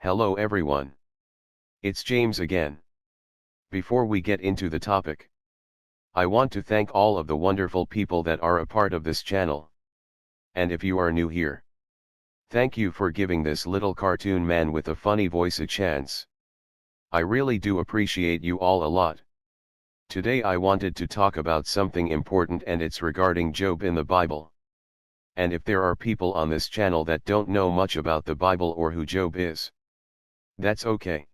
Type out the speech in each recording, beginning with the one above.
Hello everyone. It's James again. Before we get into the topic, I want to thank all of the wonderful people that are a part of this channel. And if you are new here, thank you for giving this little cartoon man with a funny voice a chance. I really do appreciate you all a lot. Today I wanted to talk about something important, and it's regarding Job in the Bible. And if there are people on this channel that don't know much about the Bible or who Job is, that's okay.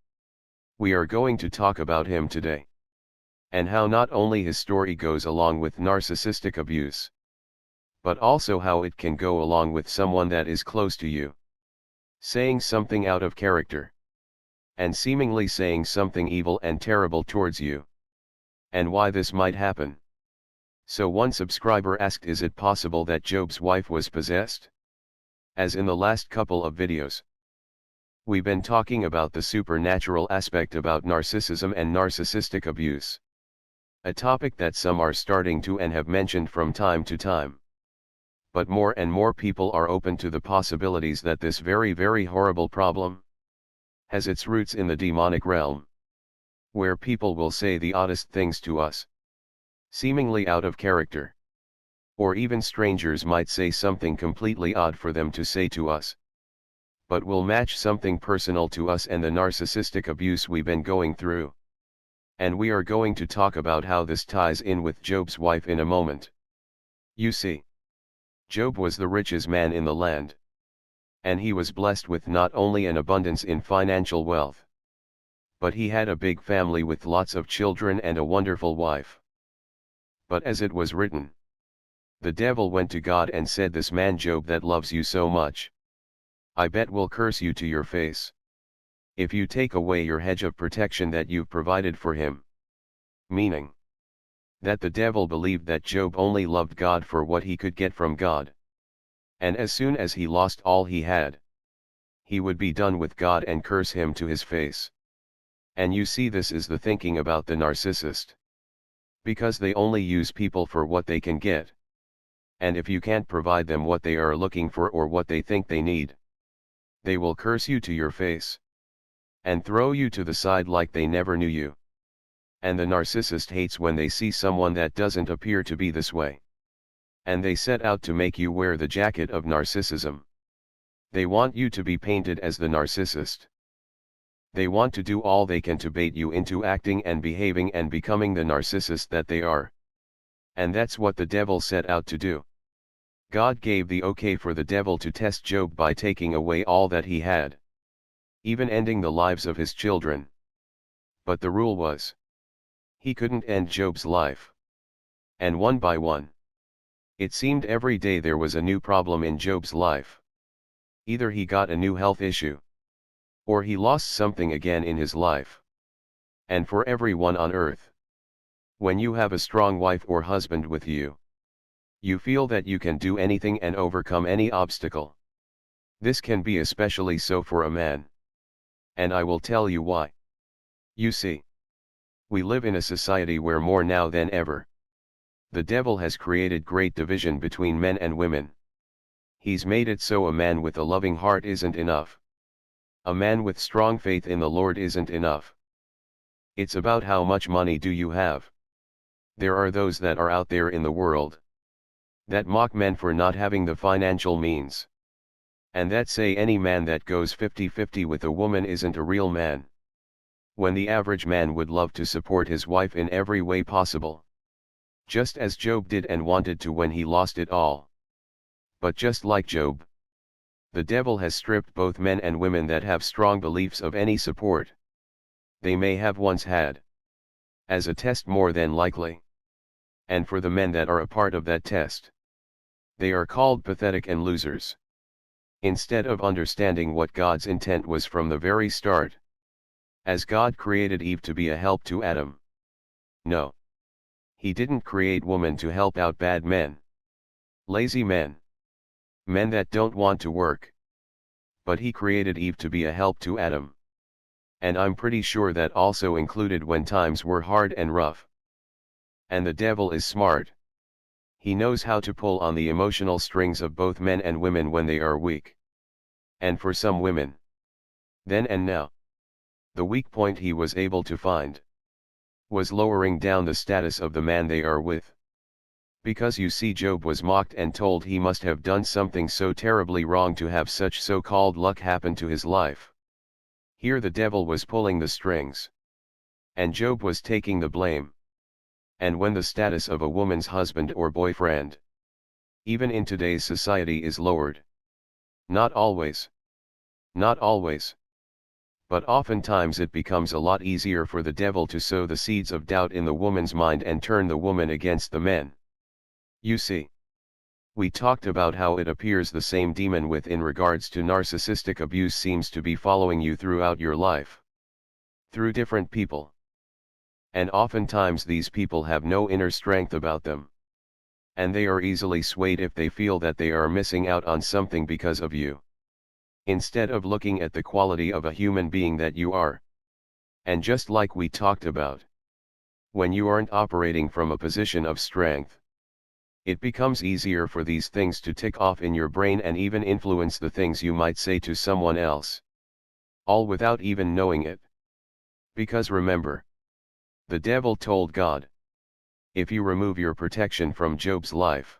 We are going to talk about him today, and how not only his story goes along with narcissistic abuse, but also how it can go along with someone that is close to you, saying something out of character, and seemingly saying something evil and terrible towards you, and why this might happen. So one subscriber asked, is it possible that Job's wife was possessed? As in the last couple of videos, we've been talking about the supernatural aspect about narcissism and narcissistic abuse. A topic that some are starting to and have mentioned from time to time. But more and more people are open to the possibilities that this very, very horrible problem has its roots in the demonic realm, where people will say the oddest things to us, seemingly out of character. Or even strangers might say something completely odd for them to say to us, but will match something personal to us and the narcissistic abuse we've been going through. And we are going to talk about how this ties in with Job's wife in a moment. You see, Job was the richest man in the land, and he was blessed with not only an abundance in financial wealth, but he had a big family with lots of children and a wonderful wife. But as it was written, the devil went to God and said, this man Job that loves you so much, I bet will curse you to your face, if you take away your hedge of protection that you've provided for him. Meaning that the devil believed that Job only loved God for what he could get from God. And as soon as he lost all he had, he would be done with God and curse him to his face. And you see, this is the thinking about the narcissist. Because they only use people for what they can get. And if you can't provide them what they are looking for or what they think they need, they will curse you to your face, and throw you to the side like they never knew you. And the narcissist hates when they see someone that doesn't appear to be this way. And they set out to make you wear the jacket of narcissism. They want you to be painted as the narcissist. They want to do all they can to bait you into acting and behaving and becoming the narcissist that they are. And that's what the devil set out to do. God gave the okay for the devil to test Job by taking away all that he had, even ending the lives of his children. But the rule was, he couldn't end Job's life. And one by one, it seemed every day there was a new problem in Job's life. Either he got a new health issue, or he lost something again in his life. And for everyone on earth, when you have a strong wife or husband with you, you feel that you can do anything and overcome any obstacle. This can be especially so for a man. And I will tell you why. You see, we live in a society where more now than ever, the devil has created great division between men and women. He's made it so a man with a loving heart isn't enough. A man with strong faith in the Lord isn't enough. It's about how much money do you have. There are those that are out there in the world that mock men for not having the financial means, and that say any man that goes 50-50 with a woman isn't a real man, when the average man would love to support his wife in every way possible, just as Job did and wanted to when he lost it all. But just like Job, the devil has stripped both men and women that have strong beliefs of any support they may have once had, as a test more than likely. And for the men that are a part of that test, they are called pathetic and losers. Instead of understanding what God's intent was from the very start, as God created Eve to be a help to Adam. No. He didn't create woman to help out bad men, lazy men, men that don't want to work. But he created Eve to be a help to Adam. And I'm pretty sure that also included when times were hard and rough. And the devil is smart. He knows how to pull on the emotional strings of both men and women when they are weak. And for some women, Then and now. The weak point he was able to find was lowering down the status of the man they are with. Because you see, Job was mocked and told he must have done something so terribly wrong to have such so-called luck happen to his life. Here the devil was pulling the strings. And Job was taking the blame. And when the status of a woman's husband or boyfriend, even in today's society, is lowered. Not always. Not always. But oftentimes it becomes a lot easier for the devil to sow the seeds of doubt in the woman's mind and turn the woman against the men. You see, we talked about how it appears the same demon in regards to narcissistic abuse seems to be following you throughout your life. Through different people. And oftentimes these people have no inner strength about them. And they are easily swayed if they feel that they are missing out on something because of you. Instead of looking at the quality of a human being that you are. And just like we talked about, when you aren't operating from a position of strength, it becomes easier for these things to tick off in your brain and even influence the things you might say to someone else. All without even knowing it. Because remember, the devil told God, if you remove your protection from Job's life,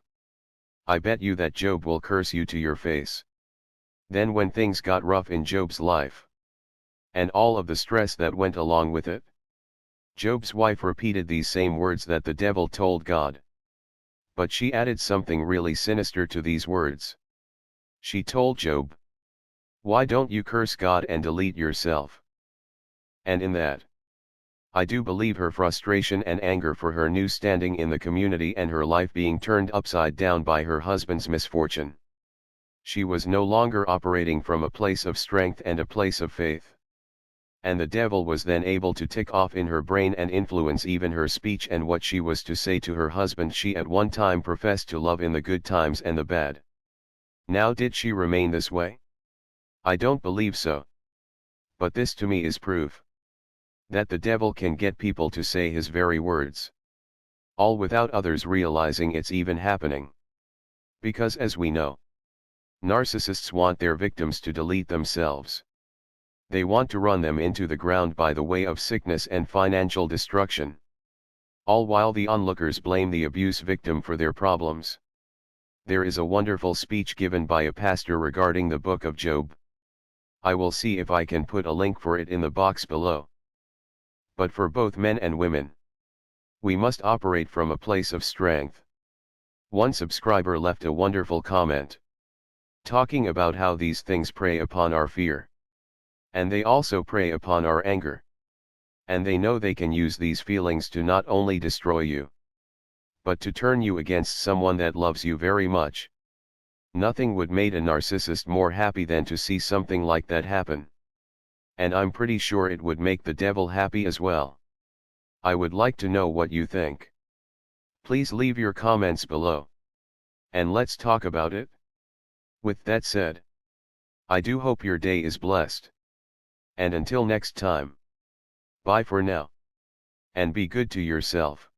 I bet you that Job will curse you to your face. Then when things got rough in Job's life, and all of the stress that went along with it, Job's wife repeated these same words that the devil told God. But she added something really sinister to these words. She told Job, why don't you curse God and delete yourself? And in that, I do believe her frustration and anger for her new standing in the community and her life being turned upside down by her husband's misfortune. She was no longer operating from a place of strength and a place of faith. And the devil was then able to tick off in her brain and influence even her speech and what she was to say to her husband she at one time professed to love in the good times and the bad. Now did she remain this way? I don't believe so. But this to me is proof that the devil can get people to say his very words. All without others realizing it's even happening. Because as we know, narcissists want their victims to delete themselves. They want to run them into the ground by the way of sickness and financial destruction. All while the onlookers blame the abuse victim for their problems. There is a wonderful speech given by a pastor regarding the book of Job. I will see if I can put a link for it in the box below. But for both men and women, we must operate from a place of strength. One subscriber left a wonderful comment, talking about how these things prey upon our fear. And they also prey upon our anger. And they know they can use these feelings to not only destroy you, but to turn you against someone that loves you very much. Nothing would make a narcissist more happy than to see something like that happen. And I'm pretty sure it would make the devil happy as well. I would like to know what you think. Please leave your comments below. And let's talk about it. With that said, I do hope your day is blessed. And until next time, bye for now. And be good to yourself.